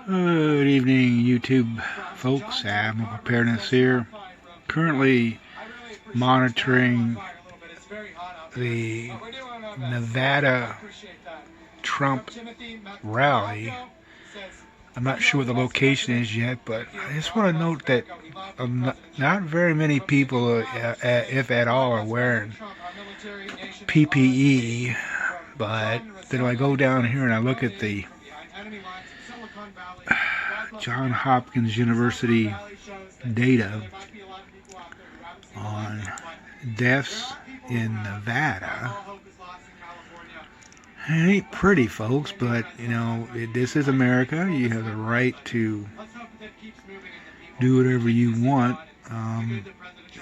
Good evening, YouTube folks. Admiral Preparedness here. Currently monitoring the Nevada Trump rally. I'm not sure what the location is yet, but I just want to note that not very many people, if at all, are wearing PPE. But then I go down here and I look at the Johns Hopkins University data on deaths in Nevada. It ain't pretty, folks, but this is America. You have the right to do whatever you want.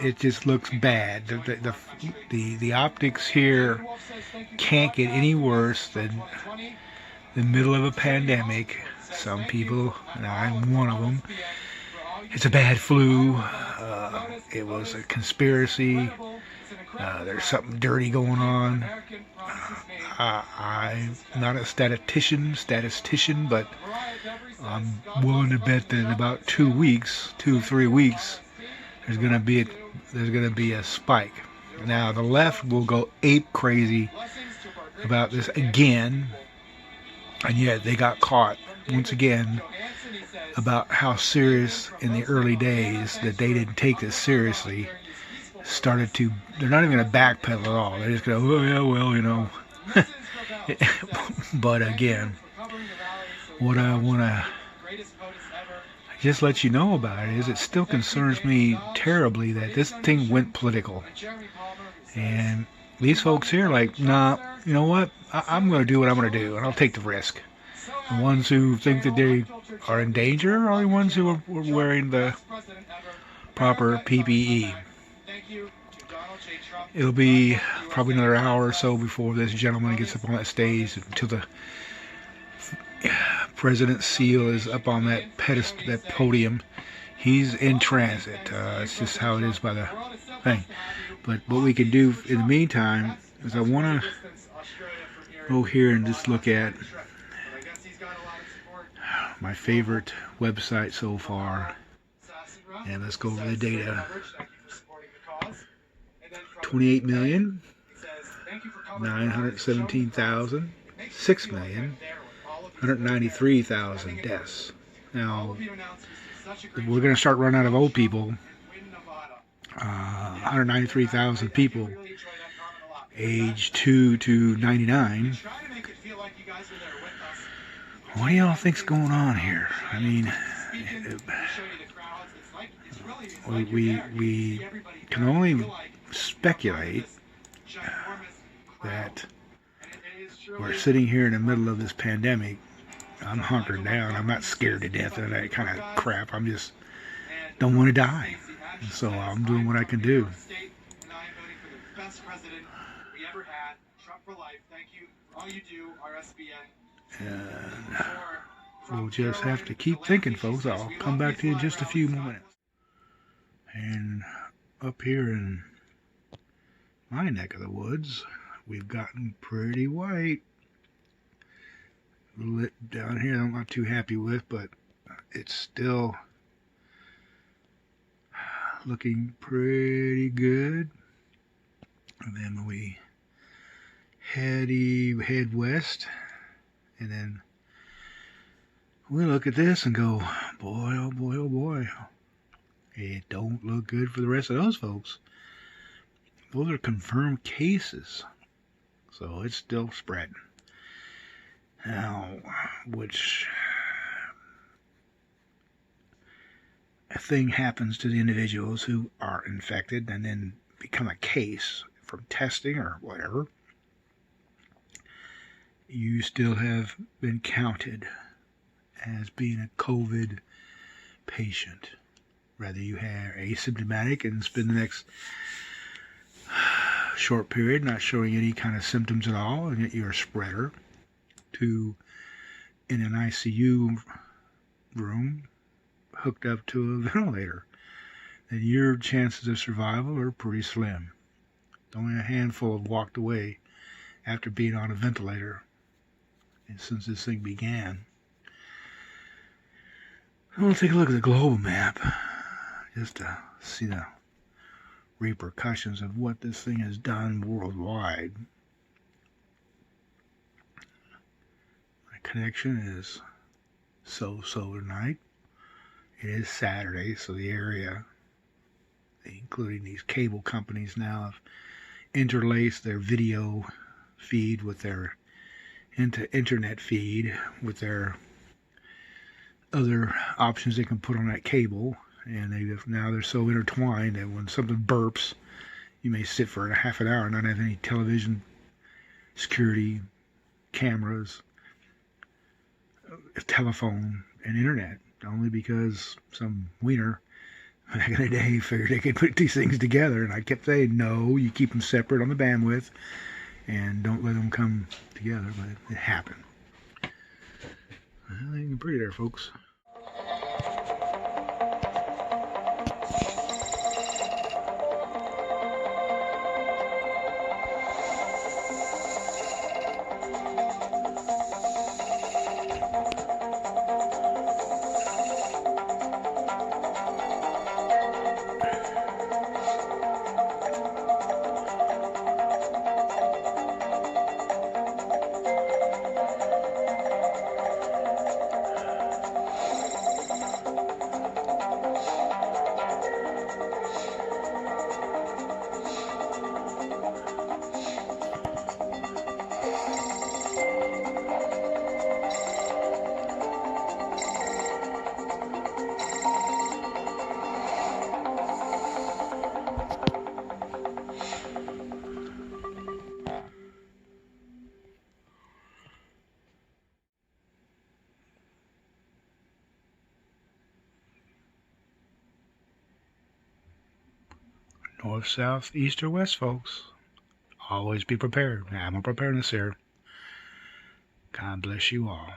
It just looks bad. The optics here can't get any worse than the middle of a pandemic. Some people, and I'm one of them, it's a bad flu. It was a conspiracy. There's something dirty going on. I'm not a statistician, but I'm willing to bet that in about 2 weeks, 2-3 weeks, there's gonna be a spike. Now the left will go ape crazy about this again, and yet they got caught once again about how serious in the early days that they didn't take this seriously. They're not even going to backpedal at all. They're just going to, oh yeah, well, But again, what I want to just let you know about it is it still concerns me terribly that this thing went political. And these folks here like, nah, you know what? I'm going to do what I'm going to do, and I'll take the risk. The ones who think that they are in danger are the ones who are wearing the proper PPE. It'll be probably another hour or so before this gentleman gets up on that stage until the president's seal is up on that pedestal, that podium. He's in transit. It's just how it is by the thing. But what we can do in the meantime is I want to go here and just look at my favorite website so far, and let's go over the data. 28,917,000, 6,193,000 deaths. Now, we're going to start running out of old people. 193,000 people age 2 to 99. What do y'all think's going on here? I mean, we can only speculate that we're sitting here in the middle of this pandemic. I'm hunkered down. I'm not scared to death of that kind of crap. I'm just don't want to die. So I'm doing what I can do. And we'll just have to keep thinking, folks. I'll come back to you in just a few more minutes. And up here in my neck of the woods, we've gotten pretty white. Lit down here, I'm not too happy with, but it's still looking pretty good. And then we head west, and then we look at this and go, boy, oh boy, oh boy. It don't look good for the rest of those folks. Those are confirmed cases. So it's still spreading. Now, which thing happens to the individuals who are infected and then become a case from testing or whatever, you still have been counted as being a COVID patient. Whether you are asymptomatic and spend the next short period not showing any kind of symptoms at all, and yet you're a spreader, to in an ICU room hooked up to a ventilator, then your chances of survival are pretty slim. Only a handful have walked away after being on a ventilator since this thing began. I want to take a look at the global map just to see the repercussions of what this thing has done worldwide. My connection is so tonight. It is Saturday, so the area, including these cable companies, now have interlaced their video feed with their internet feed with their other options they can put on that cable, and now they're so intertwined that when something burps, you may sit for half an hour and not have any television, security, cameras, telephone, and internet, only because some wiener back in the day figured they could put these things together. And I kept saying, no, you keep them separate on the bandwidth and don't let them come together, but it happened. Well, ain't pretty there, folks. North, south, east, or west, folks. Always be prepared. I'm a preparedness here. God bless you all.